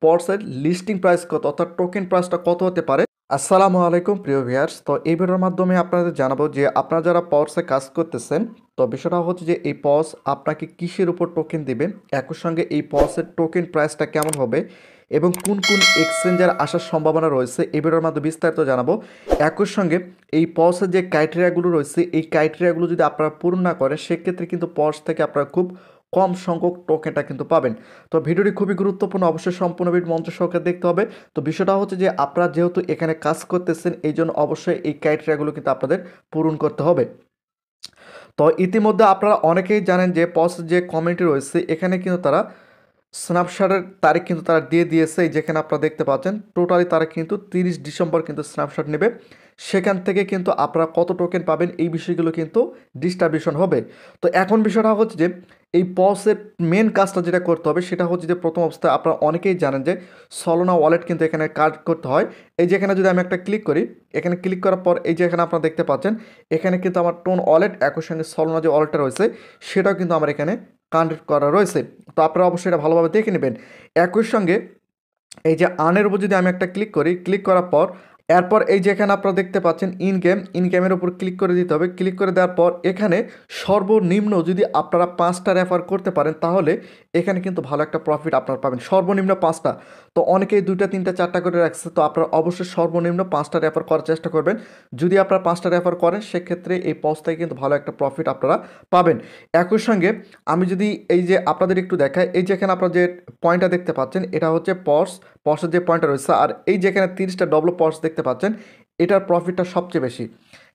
পর্সের listing price কত অর্থাৎ token প্রাইসটা কত হতে পারে। আসসালামু আলাইকুম প্রিয় ভিউয়ার্স, তো এই ভিডিওর মাধ্যমে আপনাদের জানাবো যে আপনারা যারা পর্সে কাজ করতেছেন, তো বিষয়টা হচ্ছে যে এই পর্স আপনাকে কিসের উপর টোকেন দিবে, একই সঙ্গে এই পর্সের টোকেন প্রাইসটা কেমন হবে এবং কোন কোন এক্সচেঞ্জার আসার সম্ভাবনা রয়েছে এই ভিডিওর মাধ্যমে বিস্তারিত জানাবো। একই সঙ্গে এই পর্সের যে ক্রাইটেরিয়াগুলো রয়েছে এই ক্রাইটেরিয়াগুলো যদি আপনারা পূরণ না করেন সেক্ষেত্রে কিন্তু পর্স থেকে আপনারা খুব কম সংখ্যক টোকেনটা কিন্তু পাবেন। তো ভিডিওটি খুবই গুরুত্বপূর্ণ, অবশ্যই সম্পূর্ণ ভিডিও মঞ্চ সহকারে দেখতে হবে। তো বিষয়টা হচ্ছে যে আপনারা যেহেতু এখানে কাজ করতেছেন এই জন্য অবশ্যই এই ক্রাইটেরিয়াগুলো কিন্তু আপনাদের পূরণ করতে হবে। তো ইতিমধ্যে আপনারা অনেকেই জানেন যে পস যে কমিউনিটি রয়েছে এখানে কিন্তু তারা স্ন্যাপশটের তারিখ কিন্তু তারা দিয়ে দিয়েছে, এই যেখানে আপনারা দেখতে পাচ্ছেন টোটালি তারা কিন্তু 30 ডিসেম্বর কিন্তু স্ন্যাপশট নেবে। সেখান থেকে কিন্তু আপনারা কত টোকেন পাবেন এই বিষয়গুলো কিন্তু ডিস্ট্রিবিউশন হবে। তো এখন বিষয়টা হচ্ছে যে এই পসের মেন কাজটা যেটা করতে হবে সেটা হচ্ছে যে প্রথম অবস্থায় আপনারা অনেকেই জানেন যে সলোনা ওয়ালেট কিন্তু এখানে কাজ করতে হয়। এই যে এখানে যদি আমি একটা ক্লিক করি, এখানে ক্লিক করার পর এই যে এখানে আপনারা দেখতে পাচ্ছেন এখানে কিন্তু আমার টোন ওয়ালেট একই সঙ্গে সলোনা যে ওয়ালেটটা রয়েছে সেটাও কিন্তু আমার এখানে কানেক্ট করা রয়েছে। তো আপনারা অবশ্যই এটা ভালোভাবে দেখে নেবেন। একই সঙ্গে এই যে আর্নের উপর যদি আমি একটা ক্লিক করি, ক্লিক করার পর এরপর এই যে এখানে আপনারা দেখতে পাচ্ছেন ইন গেমের উপর ক্লিক করে দিতে হবে। ক্লিক করে দেওয়ার পর এখানে সর্বনিম্ন যদি আপনারা 5টা রেফার করতে পারেন তাহলে এখানে কিন্তু ভালো একটা প্রফিট আপনারা পাবেন, সর্বনিম্ন 5টা। তো অনেকেই 2টা 3টা 4টা করে রাখছে, তো আপনারা অবশ্যই সর্বনিম্ন 5টা রেফার করার চেষ্টা করবেন। যদি আপনারা 5টা রেফার করেন সেক্ষেত্রে এই পজ থেকে কিন্তু ভালো একটা প্রফিট আপনারা পাবেন। একই সঙ্গে আমি যদি এই যে আপনাদের একটু দেখাই, এই যে এখানে আপনারা যে পয়েন্টটা দেখতে পাচ্ছেন এটা হচ্ছে পর্সের যে পয়েন্টটা রয়েছে, আর এই যে এখানে 30টা ডবল পর্স দেখতে পাচ্ছেন এটার প্রফিটটা সবচেয়ে বেশি।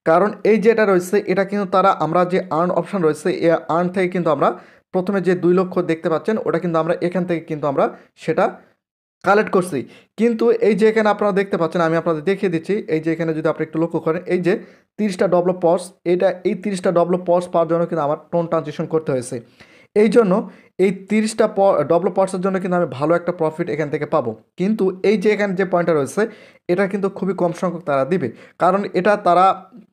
কারণ এই যে এটা রয়েছে এটা কিন্তু তারা আমরা যে আর্ন অপশন রয়েছে এই আর্ন থেকে কিন্তু আমরা প্রথমে যে 2 লক্ষ দেখতে পাচ্ছেন ওটা কিন্তু আমরা এখান থেকে কিন্তু আমরা সেটা কালেক্ট করছি। কিন্তু এই যে এখানে আপনারা দেখতে পাচ্ছেন আমি আপনাদের দেখিয়ে দিচ্ছি, এই যে এখানে যদি আপনি একটু লক্ষ্য করেন এই যে 30টা ডবল পর্স, এই 30টা ডবল পর্স পাওয়ার জন্য কিন্তু আমার টোন ট্রানজেকশন করতে হয়েছে। এই জন্য এই 30টা ডবল পর্সের জন্য কিন্তু আমি ভালো একটা প্রফিট এখান থেকে পাবো। কিন্তু এই যে এখানে যে পয়েন্টটা রয়েছে এটা কিন্তু খুবই কম সংখ্যক তারা দিবে, কারণ এটা তারা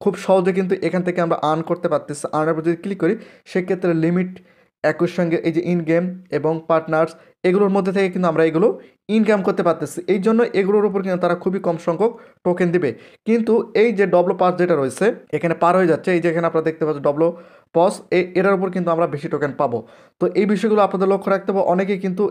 খুব সহজে কিন্তু এখান থেকে আমরা আর্ন করতে পারতেছি। আর্নের উপর যদি ক্লিক করি সেক্ষেত্রে লিমিট একই সঙ্গে এই যে ইন গেম এবং পার্টনার্স এগুলোর মধ্যে থেকে কিন্তু আমরা এগুলো ইনকাম করতে পারতেছি। এই জন্য এগুলোর উপর কিন্তু তারা খুবই কম সংখ্যক টোকেন দিবে। কিন্তু এই যে ডবলো পাস যেটা রয়েছে এখানে পার হয়ে যাচ্ছে, এই যে এখানে আপনারা দেখতে পাচ্ছেন ডবলো পস এটার উপর কিন্তু আমরা বেশি টোকেন পাবো। তো এই বিষয়গুলো আপনাদের লক্ষ্য রাখতে হবে। অনেকেই কিন্তু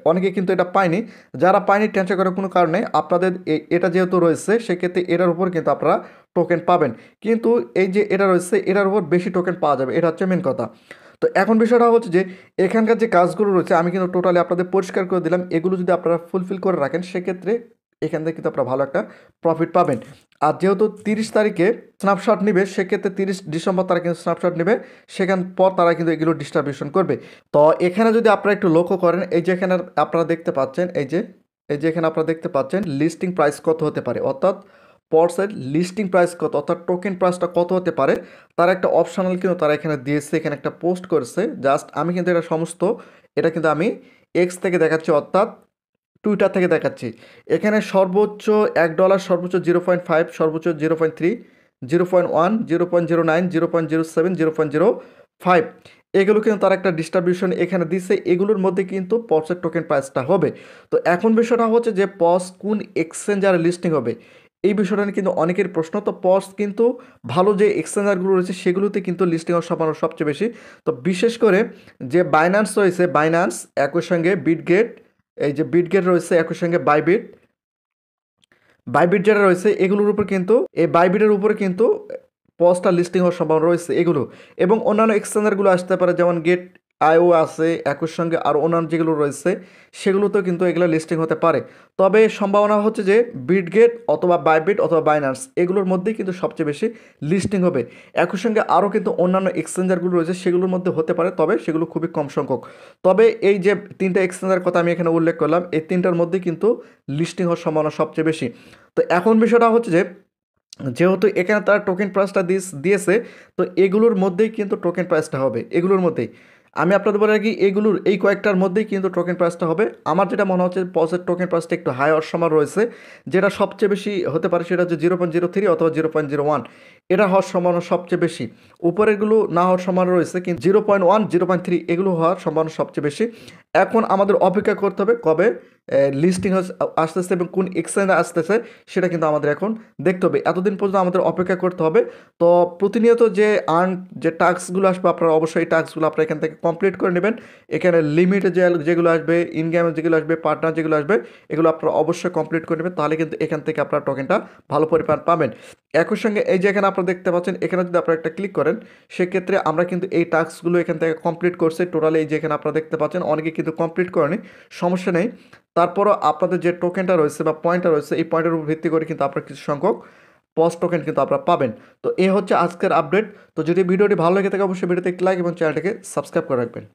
অনেকেই কিন্তু এটা পায়নি। যারা পায়নি টেনশন করার কোনো কারণে, আপনাদের এটা যেহেতু রয়েছে সেক্ষেত্রে এটার উপর কিন্তু আপনারা টোকেন পাবেন। কিন্তু এই যে এটা রয়েছে এটার উপর বেশি টোকেন পাওয়া যাবে, এটা হচ্ছে মেন কথা। তো এখন বিষয়টা হচ্ছে যে এখানকার যে কাজগুলো রয়েছে আমি কিন্তু টোটালি আপনাদের পরিষ্কার করে দিলাম, এগুলো যদি আপনারা ফুলফিল করে রাখেন সেক্ষেত্রে এখান থেকে কিন্তু আপনারা ভালো একটা প্রফিট পাবেন। আর যেহেতু 30 তারিখে স্ন্যাপশট নেবে সেক্ষেত্রে 30 ডিসেম্বর তারা কিন্তু স্ন্যাপশট নেবে, সেখান পর তারা কিন্তু এগুলো ডিস্ট্রিবিউশন করবে। তো এখানে যদি আপনারা একটু লক্ষ্য করেন এই যে এখানে আপনারা দেখতে পাচ্ছেন এই যে এখানে আপনারা দেখতে পাচ্ছেন লিস্টিং প্রাইস কত হতে পারে, অর্থাৎ পর্সের লিস্টিং প্রাইস কত অর্থাৎ টোকেন প্রাইসটা কত হতে পারে তার একটা অপশনাল কিন্তু তারা এখানে দিয়েছে, এখানে একটা পোস্ট করেছে। জাস্ট আমি কিন্তু এটা সমস্ত এটা কিন্তু আমি এক্স থেকে দেখাচ্ছি অর্থাৎ টুইটার থেকে দেখাচ্ছি। এখানে সর্বোচ্চ $1, সর্বোচ্চ 0.5, সর্বোচ্চ 0.3, 0.1, 0.09, 0.07, 0.05 এগুলো কিন্তু তারা একটা ডিস্ট্রিবিউশন এখানে দিচ্ছে, এগুলোর মধ্যে কিন্তু পসের টোকেন প্রাইসটা হবে। তো এখন বিষয়টা হচ্ছে যে পস কোন এক্সচেঞ্জারে লিস্টিং হবে এই বিষয়টা নিয়ে কিন্তু অনেকের প্রশ্ন। তো পস কিন্তু ভালো যে এক্সচেঞ্জারগুলো রয়েছে সেগুলোতে কিন্তু লিস্টিং হওয়ার সম্ভাবনা সবচেয়ে বেশি। তো বিশেষ করে যে বাইন্যান্স রয়েছে, বাইন্যান্স একই সঙ্গে বিটগেট, এই যে বিটগেট রয়েছে একই সঙ্গে বাইবিট যেটা রয়েছে এগুলোর উপর কিন্তু এই বাইবিটের উপরে কিন্তু পজটা লিস্টিং হওয়ার সম্ভাবনা রয়েছে এগুলো। এবং অন্যান্য এক্সচেঞ্জারগুলো আসতে পারে যেমন গেট আইও আছে, একই সঙ্গে আর অন্যান্য যেগুলো রয়েছে সেগুলোতেও কিন্তু এগুলো লিস্টিং হতে পারে। তবে সম্ভাবনা হচ্ছে যে বিটগেট অথবা বাইবিট অথবা বাইন্যান্স এগুলোর মধ্যেই কিন্তু সবচেয়ে বেশি লিস্টিং হবে। একই সঙ্গে আরও কিন্তু অন্যান্য এক্সচেঞ্জারগুলো রয়েছে সেগুলোর মধ্যে হতে পারে, তবে সেগুলো খুবই কম সংখ্যক। তবে এই যে 3টা এক্সচেঞ্জার কথা আমি এখানে উল্লেখ করলাম এই 3টার মধ্যেই কিন্তু লিস্টিং হওয়ার সম্ভাবনা সবচেয়ে বেশি। তো এখন বিষয়টা হচ্ছে যে যেহেতু এখানে তারা টোকেন প্রাইসটা দিয়েছে, তো এগুলোর মধ্যেই কিন্তু টোকেন প্রাইসটা হবে, এগুলোর মধ্যেই আমি আপনাদের বলে রাখি এগুলোর এই কয়েকটার মধ্যেই কিন্তু টোকেন প্রাইসটা হবে। আমার যেটা মনে হচ্ছে পজের টোকেন প্রাইসটা একটু হাই হওয়ার সময় রয়েছে, যেটা সবচেয়ে বেশি হতে পারে সেটা হচ্ছে 0.03 অথবা 0.01। এটা হওয়ার সম্ভাবনা সবচেয়ে বেশি। উপরেরগুলো না হওয়ার সম্ভাবনা রয়েছে, কিন্তু 0.1 0.3 এগুলো হওয়ার সম্ভাবনা সবচেয়ে বেশি। এখন আমাদের অপেক্ষা করতে হবে কবে লিস্টিং আসতেছে এবং কোন এক্সচেঞ্জে আসতেছে, সেটা কিন্তু আমাদের এখন দেখতে হবে। এতদিন পর্যন্ত আমাদের অপেক্ষা করতে হবে। তো প্রতিনিয়ত যে টাস্কগুলো আসবে, আপনারা অবশ্যই এই টাস্কগুলো আপনারা এখান থেকে কমপ্লিট করে নেবেন। এখানে লিমিটে যেগুলো আসবে, ইন গেমে যেগুলো আসবে, পার্টনার যেগুলো আসবে, এগুলো আপনারা অবশ্যই কমপ্লিট করে নেবেন। তাহলে কিন্তু এখান থেকে আপনারা টোকেনটা ভালো পরিমাণ পাবেন। একই সঙ্গে এই যে এখানে আপনারা দেখতে পাচ্ছেন, এখানে যদি আপনারা একটা ক্লিক করেন, সেক্ষেত্রে আমরা কিন্তু এই টাস্কগুলো এখান থেকে কমপ্লিট করছি। টোটালি এই যে এখানে আপনারা দেখতে পাচ্ছেন, অনেকে কিন্তু কমপ্লিট করেনি, সমস্যা নেই। তারপরও আপনাদের যে টোকেনটা রয়েছে বা পয়েন্টটা রয়েছে, এই পয়েন্টের উপর ভিত্তি করে কিন্তু আপনারা কিছু সংখ্যক পজ টোকেন কিন্তু আপনারা পাবেন। তো এই হচ্ছে আজকের আপডেট। তো যদি ভিডিওটি ভালো লেগে থাকে, অবশ্যই ভিডিওতে একটি লাইক এবং চ্যানেলটাকে সাবস্ক্রাইব করে রাখবেন।